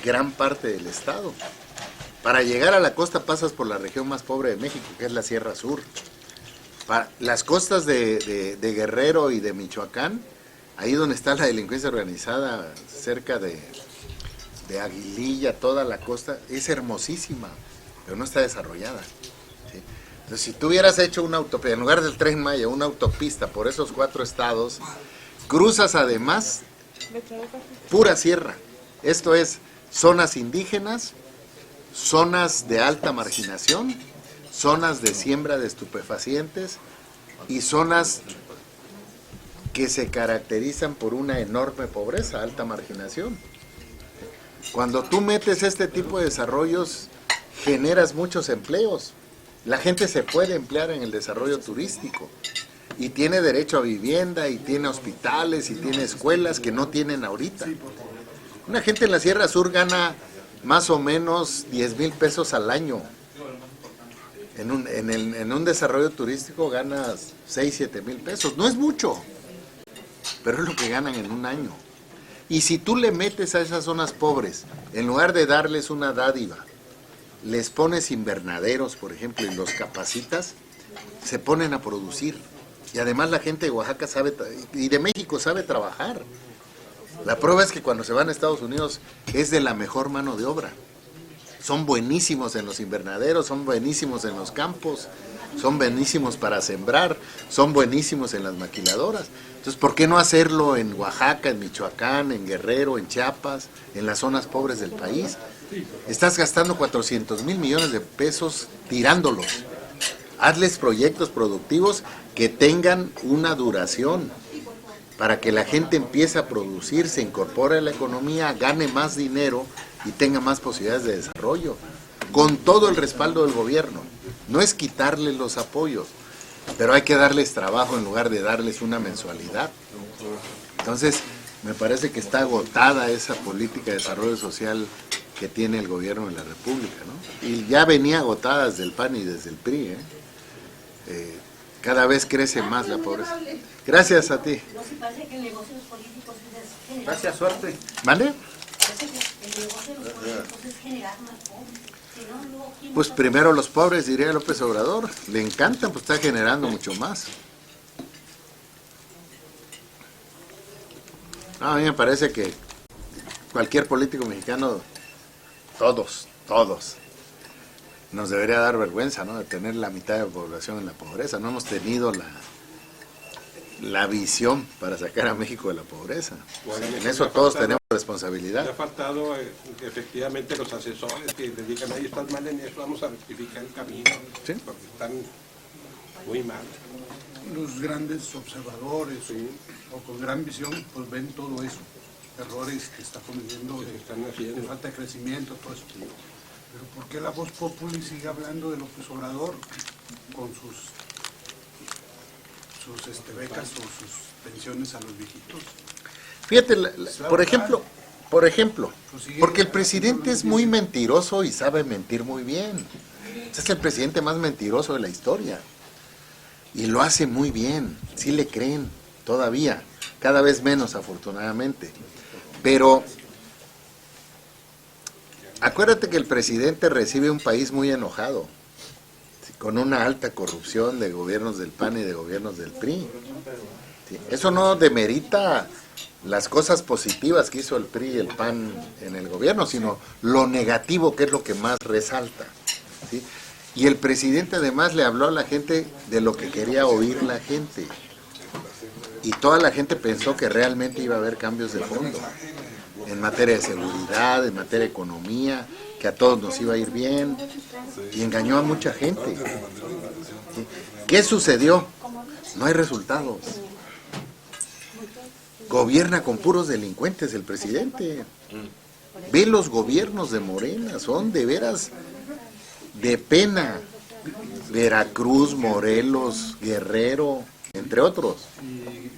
gran parte del estado. Para llegar a la costa pasas por la región más pobre de México, que es la Sierra Sur. Las costas de Guerrero y de Michoacán, ahí donde está la delincuencia organizada, cerca de Aguililla, toda la costa, es hermosísima, pero no está desarrollada. ¿Sí? Entonces, si tú hubieras hecho una autopista, en lugar del Tren Maya, una autopista por esos 4 estados, cruzas además pura sierra. Esto es zonas indígenas, zonas de alta marginación, zonas de siembra de estupefacientes y zonas que se caracterizan por una enorme pobreza, alta marginación. Cuando tú metes este tipo de desarrollos, generas muchos empleos. La gente se puede emplear en el desarrollo turístico y tiene derecho a vivienda y tiene hospitales y tiene escuelas que no tienen ahorita. Una gente en la Sierra Sur gana más o menos 10,000 pesos al año. En un desarrollo turístico ganas 6,000-7,000 pesos. No es mucho, pero es lo que ganan en un año. Y si tú le metes a esas zonas pobres, en lugar de darles una dádiva, les pones invernaderos, por ejemplo, y los capacitas, se ponen a producir. Y además la gente de Oaxaca y de México sabe trabajar. La prueba es que cuando se van a Estados Unidos es de la mejor mano de obra. Son buenísimos en los invernaderos, son buenísimos en los campos, son buenísimos para sembrar, son buenísimos en las maquiladoras. Entonces, ¿por qué no hacerlo en Oaxaca, en Michoacán, en Guerrero, en Chiapas, en las zonas pobres del país? Estás gastando 400,000 millones de pesos tirándolos. Hazles proyectos productivos que tengan una duración, para que la gente empiece a producir, se incorpore a la economía, gane más dinero y tenga más posibilidades de desarrollo, con todo el respaldo del gobierno. No es quitarles los apoyos, pero hay que darles trabajo en lugar de darles una mensualidad. Entonces, me parece que está agotada esa política de desarrollo social que tiene el gobierno de la República, ¿no? Y ya venía agotada desde el PAN y desde el PRI, cada vez crece más la pobreza. Gracias a ti. ¿No se parece que el negocio de los políticos es generar? Gracias, suerte. ¿Vale? Parece que el negocio de los políticos es generar más pobres. Si no, luego, ¿quién Pues va a- primero los pobres, diría López Obrador. Le encantan, pues está generando mucho más. A mí me parece que cualquier político mexicano, todos, nos debería dar vergüenza, ¿no? De tener la mitad de la población en la pobreza. No hemos tenido la visión para sacar a México de la pobreza. En eso todos tenemos responsabilidad. Le ha faltado efectivamente los asesores que le digan, ahí estás mal en eso, vamos a rectificar el camino, ¿Sí? porque están muy mal. Los grandes observadores o con gran visión pues ven todo eso, errores que está cometiendo, Que se están haciendo. de falta de crecimiento, todo eso. Pero ¿por qué la voz populi sigue hablando de López Obrador con sus becas o sus pensiones a los viejitos? Fíjate, por ejemplo, porque el presidente es muy mentiroso y sabe mentir muy bien. Es el presidente más mentiroso de la historia. Y lo hace muy bien, sí le creen todavía, cada vez menos afortunadamente. Pero acuérdate que el presidente recibe un país muy enojado, ¿sí? Con una alta corrupción de gobiernos del PAN y de gobiernos del PRI. ¿Sí? Eso no demerita las cosas positivas que hizo el PRI y el PAN en el gobierno, sino lo negativo, que es lo que más resalta, ¿sí? Y el presidente además le habló a la gente de lo que quería oír la gente. Y toda la gente pensó que realmente iba a haber cambios de fondo, en materia de seguridad, en materia de economía, que a todos nos iba a ir bien, y engañó a mucha gente. ¿Sí? ¿Qué sucedió? No hay resultados. Gobierna con puros delincuentes el presidente. Ve los gobiernos de Morena, son de veras de pena. Veracruz, Morelos, Guerrero, entre otros. Y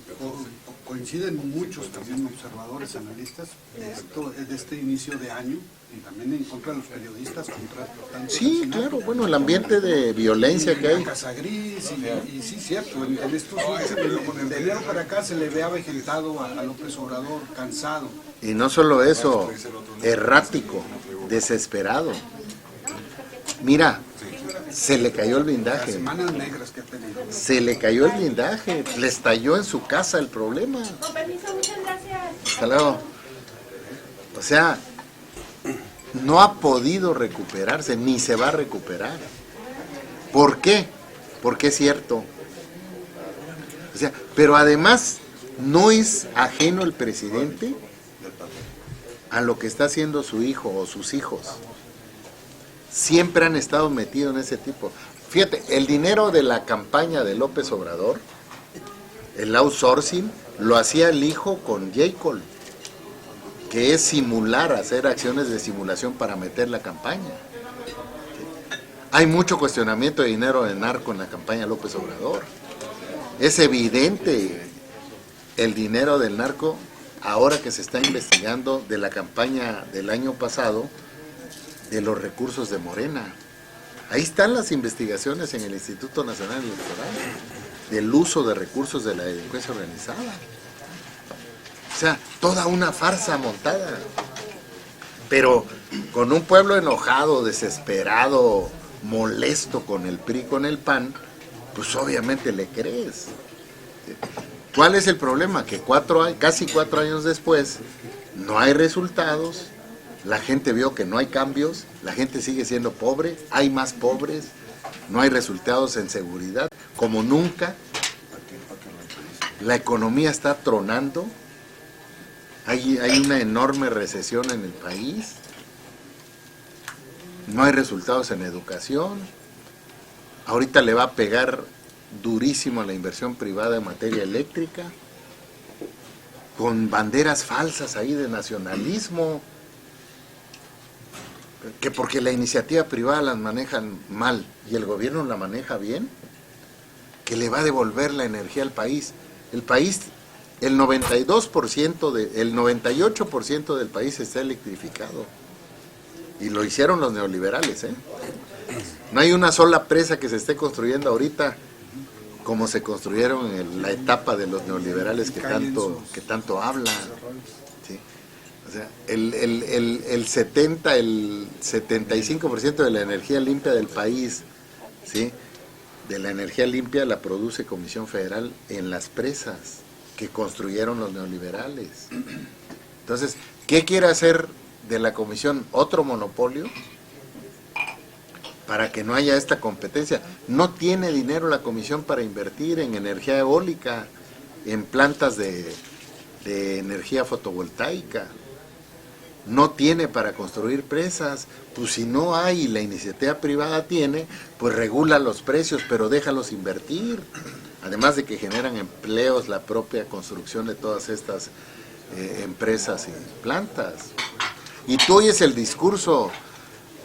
coinciden muchos también observadores, analistas de este inicio de año y también en contra de los periodistas, contra tanto Sí, asesinato. claro, bueno, el ambiente de violencia que La hay. Casa Gris y sí, cierto, en estos de enero para acá se le ve avejentado a López Obrador, cansado. Y no solo eso, errático, desesperado. Mira, se le cayó el blindaje. Semanas negras que ha tenido. Se le cayó el blindaje, le estalló en su casa el problema. Con permiso, muchas gracias. Hasta luego. O sea, no ha podido recuperarse, ni se va a recuperar. ¿Por qué? Porque es cierto. O sea, pero además no es ajeno el presidente a lo que está haciendo su hijo o sus hijos. Siempre han estado metidos en ese tipo. Fíjate, el dinero de la campaña de López Obrador, el outsourcing, lo hacía el hijo con J. que es simular, hacer acciones de simulación para meter la campaña. Hay mucho cuestionamiento de dinero de narco en la campaña López Obrador. Es evidente el dinero del narco ahora que se está investigando de la campaña del año pasado de los recursos de Morena. Ahí están las investigaciones en el Instituto Nacional Electoral del uso de recursos de la delincuencia organizada. O sea, toda una farsa montada. Pero con un pueblo enojado, desesperado, molesto con el PRI, con el PAN, pues obviamente le crees. ¿Cuál es el problema? Que casi 4 años después no hay resultados, la gente vio que no hay cambios, la gente sigue siendo pobre, hay más pobres, no hay resultados en seguridad, como nunca, la economía está tronando, hay una enorme recesión en el país, no hay resultados en educación, ahorita le va a pegar durísimo a la inversión privada en materia eléctrica, con banderas falsas ahí de nacionalismo, que porque la iniciativa privada las manejan mal y el gobierno la maneja bien, que le va a devolver la energía al país. El país, el 98% del país está electrificado. Y lo hicieron los neoliberales, ¿eh? No hay una sola presa que se esté construyendo ahorita como se construyeron en la etapa de los neoliberales que tanto hablan. ¿Sí? O sea, el 75% de la energía limpia del país, ¿sí?, de la energía limpia la produce Comisión Federal en las presas que construyeron los neoliberales. Entonces, ¿qué quiere hacer de la Comisión? ¿Otro monopolio? Para que no haya esta competencia. No tiene dinero la Comisión para invertir en energía eólica, en plantas de energía fotovoltaica. No tiene para construir presas. Pues si no hay y la iniciativa privada tiene, pues regula los precios, pero déjalos invertir. Además de que generan empleos la propia construcción de todas estas empresas y plantas. Y tú oyes el discurso.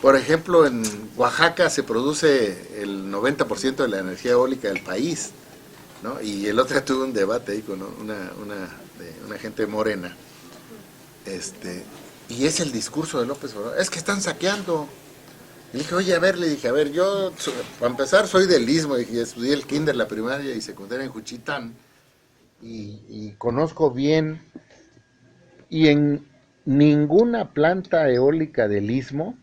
Por ejemplo, en Oaxaca se produce el 90% de la energía eólica del país, ¿no? Y el otro día tuve un debate ahí con una gente morena, y es el discurso de López Obrador, es que están saqueando. Y le dije, oye, le dije, yo, para empezar, soy del Istmo, y estudié el kinder, la primaria y secundaria en Juchitán, y conozco bien, y en ninguna planta eólica del Istmo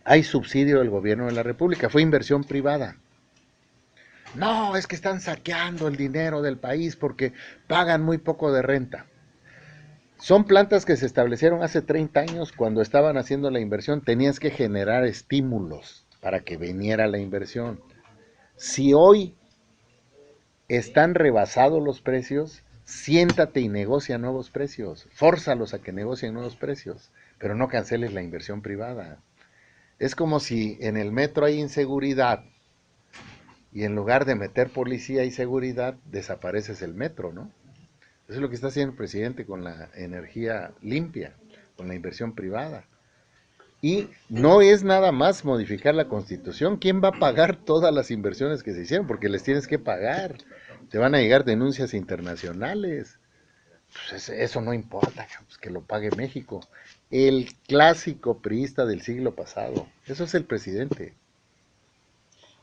hay subsidio del gobierno de la República, fue inversión privada. No, es que están saqueando el dinero del país porque pagan muy poco de renta. Son plantas que se establecieron hace 30 años, cuando estaban haciendo la inversión tenías que generar estímulos para que viniera la inversión. Si hoy están rebasados los precios, siéntate y negocia nuevos precios, fórzalos a que negocien nuevos precios, pero no canceles la inversión privada. Es como si en el metro hay inseguridad y en lugar de meter policía y seguridad, desapareces el metro, ¿no? Eso es lo que está haciendo el presidente con la energía limpia, con la inversión privada. Y no es nada más modificar la Constitución. ¿Quién va a pagar todas las inversiones que se hicieron? Porque les tienes que pagar. Te van a llegar denuncias internacionales. Pues eso no importa, pues que lo pague México. El clásico priista del siglo pasado. Eso es el presidente.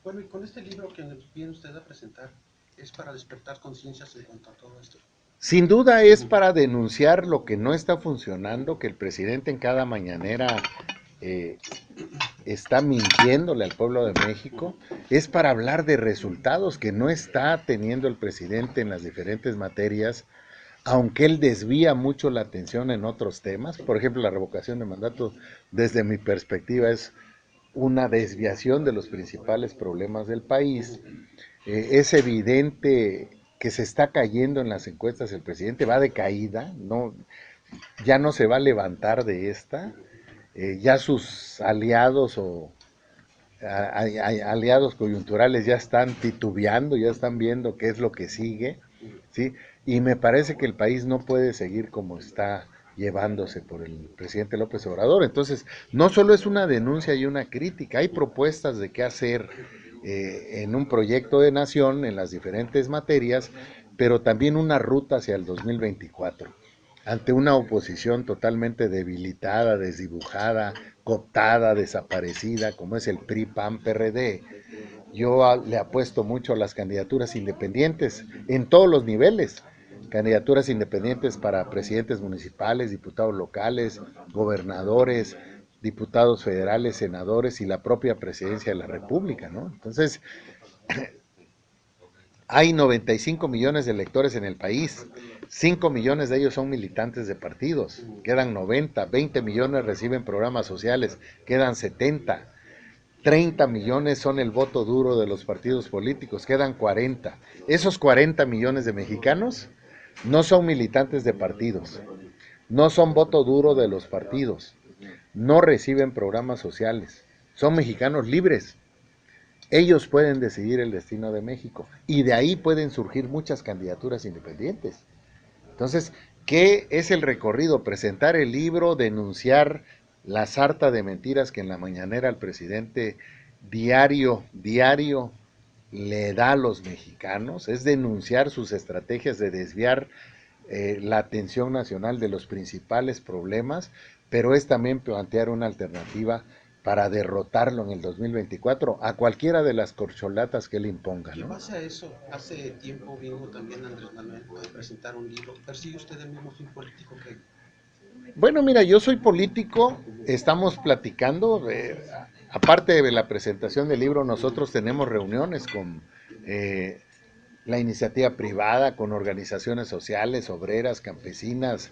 Bueno, y con este libro que viene usted a presentar, ¿es para despertar conciencias en cuanto a todo esto? Sin duda es para denunciar lo que no está funcionando, que el presidente en cada mañanera está mintiéndole al pueblo de México, es para hablar de resultados que no está teniendo el presidente en las diferentes materias, aunque él desvía mucho la atención en otros temas. Por ejemplo, la revocación de mandato, desde mi perspectiva, es una desviación de los principales problemas del país. Es evidente que se está cayendo en las encuestas, el presidente va de caída, no, ya no se va a levantar de esta, ya sus aliados o aliados coyunturales ya están titubeando, ya están viendo qué es lo que sigue, ¿sí? Y me parece que el país no puede seguir como está llevándose por el presidente López Obrador. Entonces, no solo es una denuncia y una crítica, hay propuestas de qué hacer en un proyecto de nación en las diferentes materias, pero también una ruta hacia el 2024, ante una oposición totalmente debilitada, desdibujada, cooptada, desaparecida, como es el PRI, PAN, PRD. Yo le apuesto mucho a las candidaturas independientes en todos los niveles, candidaturas independientes para presidentes municipales, diputados locales, gobernadores, diputados federales, senadores y la propia presidencia de la República, ¿no? Entonces, hay 95 millones de electores en el país, 5 millones de ellos son militantes de partidos, quedan 90, 20 millones reciben programas sociales, quedan 70, 30 millones son el voto duro de los partidos políticos, quedan 40. Esos 40 millones de mexicanos no son militantes de partidos, no son voto duro de los partidos, no reciben programas sociales, son mexicanos libres. Ellos pueden decidir el destino de México y de ahí pueden surgir muchas candidaturas independientes. Entonces, ¿qué es el recorrido? Presentar el libro, denunciar la sarta de mentiras que en la mañanera el presidente diario le da a los mexicanos, es denunciar sus estrategias de desviar la atención nacional de los principales problemas, pero es también plantear una alternativa para derrotarlo en el 2024 a cualquiera de las corcholatas que él imponga, Y en ¿no? base a eso, hace tiempo vino también Andrés Manuel a presentar un libro. ¿Persigue usted el mismo fin político que...? Bueno, mira, yo soy político, estamos platicando, aparte de la presentación del libro, nosotros tenemos reuniones con la iniciativa privada, con organizaciones sociales, obreras, campesinas,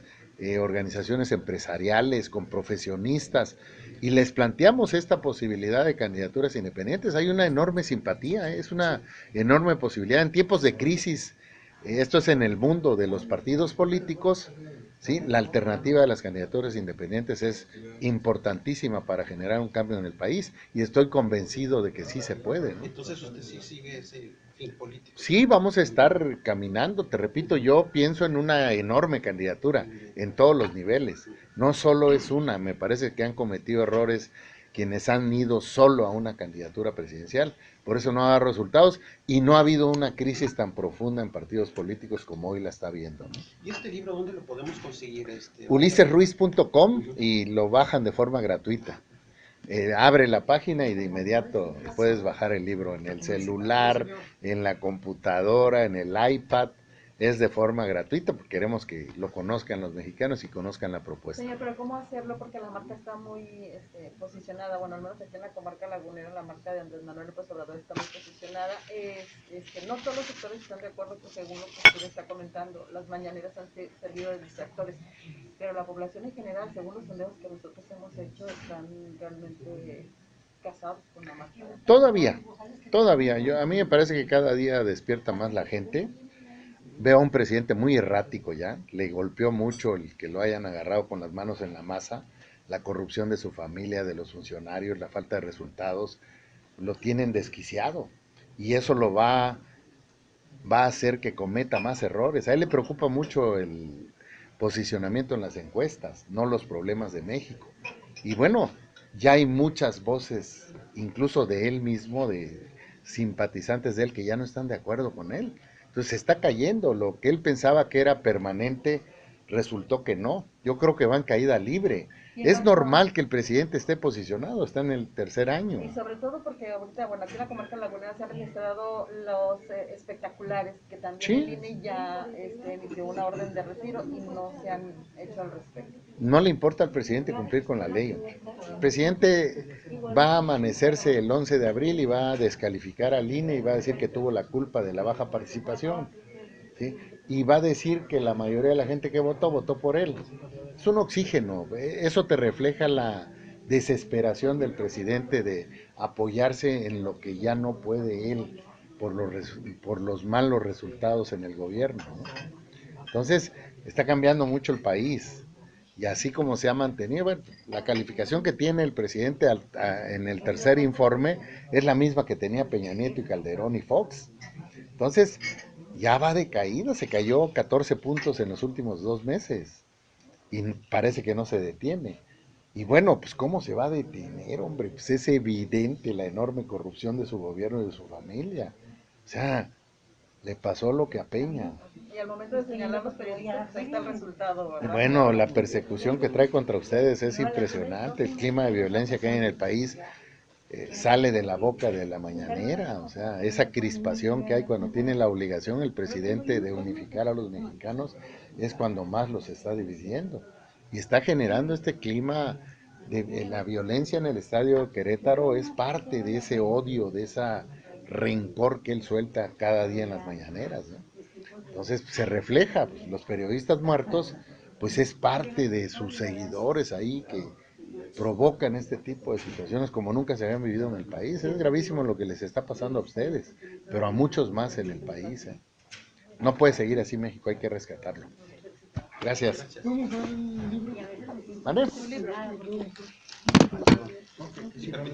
organizaciones empresariales, con profesionistas, y les planteamos esta posibilidad de candidaturas independientes. Hay una enorme simpatía, es una enorme posibilidad en tiempos de crisis. Esto es en el mundo de los partidos políticos, ¿sí? La alternativa de las candidaturas independientes es importantísima para generar un cambio en el país y estoy convencido de que sí se puede, ¿no? Entonces usted sí sigue ese fin político. Sí, vamos a estar caminando, te repito, yo pienso en una enorme candidatura en todos los niveles, no solo es una, me parece que han cometido errores quienes han ido solo a una candidatura presidencial, por eso no ha dado resultados y no ha habido una crisis tan profunda en partidos políticos como hoy la está viendo, ¿no? ¿Y este libro dónde lo podemos conseguir? ulisesruiz.com y lo bajan de forma gratuita. Abre la página y de inmediato puedes bajar el libro en el celular, en la computadora, en el iPad. Es de forma gratuita porque queremos que lo conozcan los mexicanos y conozcan la propuesta. Señor, pero ¿cómo hacerlo? Porque la marca está muy posicionada, bueno, al menos aquí en la comarca lagunera, la marca de Andrés Manuel López Obrador está muy posicionada. No todos los sectores están de acuerdo, pues, según lo que usted está comentando, las mañaneras han servido de distractores, pero la población en general, según los sondeos que nosotros hemos hecho, están realmente casados con la marca. Todavía, a mí me parece que cada día despierta más la gente. Veo a un presidente muy errático ya, le golpeó mucho el que lo hayan agarrado con las manos en la masa, la corrupción de su familia, de los funcionarios, la falta de resultados, lo tienen desquiciado y eso lo va a hacer que cometa más errores. A él le preocupa mucho el posicionamiento en las encuestas, no los problemas de México. Y bueno, ya hay muchas voces, incluso de él mismo, de simpatizantes de él, que ya no están de acuerdo con él. Entonces se está cayendo, lo que él pensaba que era permanente, resultó que no. Yo creo que va en caída libre. Es normal que el presidente esté posicionado, está en el tercer año. Y sobre todo porque ahorita, bueno, aquí en la comarca lagunera se han registrado los espectaculares, que también Sí. el INE ya emitió una orden de retiro y no se han hecho al respecto. No le importa al presidente cumplir con la ley. El presidente va a amanecerse el 11 de abril y va a descalificar al INE y va a decir que tuvo la culpa de la baja participación, ¿sí? Y va a decir que la mayoría de la gente que votó, votó por él. Es un oxígeno. Eso te refleja la desesperación del presidente de apoyarse en lo que ya no puede él por los malos resultados en el gobierno, ¿no? Entonces, está cambiando mucho el país. Y así como se ha mantenido, bueno, la calificación que tiene el presidente en el tercer informe es la misma que tenía Peña Nieto y Calderón y Fox. Entonces, ya va decaído, se cayó 14 puntos en los últimos 2 meses y parece que no se detiene. Y bueno, pues ¿cómo se va a detener, hombre? Pues es evidente la enorme corrupción de su gobierno y de su familia. O sea, le pasó lo que a Peña. Y al momento de señalar los periodistas, pues ahí está el resultado, ¿verdad? Bueno, la persecución que trae contra ustedes es impresionante. El clima de violencia que hay en el país sale de la boca de la mañanera. O sea, esa crispación que hay cuando tiene la obligación el presidente de unificar a los mexicanos es cuando más los está dividiendo. Y está generando este clima de la violencia en el estadio Querétaro, es parte de ese odio, de esa rencor que él suelta cada día en las mañaneras, ¿no? Entonces se refleja, pues, los periodistas muertos, pues es parte de sus seguidores ahí que provocan este tipo de situaciones como nunca se habían vivido en el país. Es gravísimo lo que les está pasando a ustedes, pero a muchos más en el país, ¿eh? No puede seguir así México, hay que rescatarlo. Gracias. ¿Vale?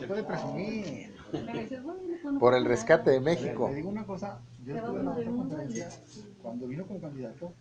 Puede presumir. Por el rescate de México. Le digo una cosa, yo estuve en otra conferencia cuando vino como candidato.